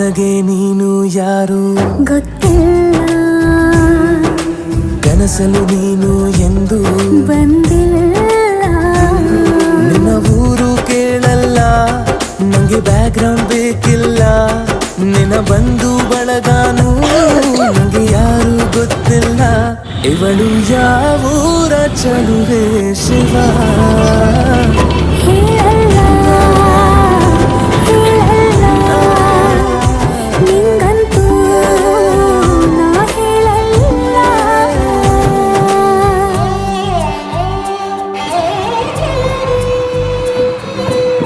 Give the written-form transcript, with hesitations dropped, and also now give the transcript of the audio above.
ನನಗೆ ನೀನು ಯಾರು ಗೊತ್ತಿಲ್ಲ, ಕನಸಲು ನೀನು ಎಂದು ಬಂದಿಲ್ಲ. ನಿನ್ನ ಊರು ಕೇಳಲ್ಲ, ನಂಗೆ ಬ್ಯಾಕ್ಗ್ರೌಂಡ್ ಬೇಕಿಲ್ಲ. ನಿನ್ನ ಬಂಧು ಬಳಗಾನು ನಂಗೆ ಯಾರು ಗೊತ್ತಿಲ್ಲ. ಇವಳು ಯಾವೂರ ಚಲುವೆ ಶಿವ.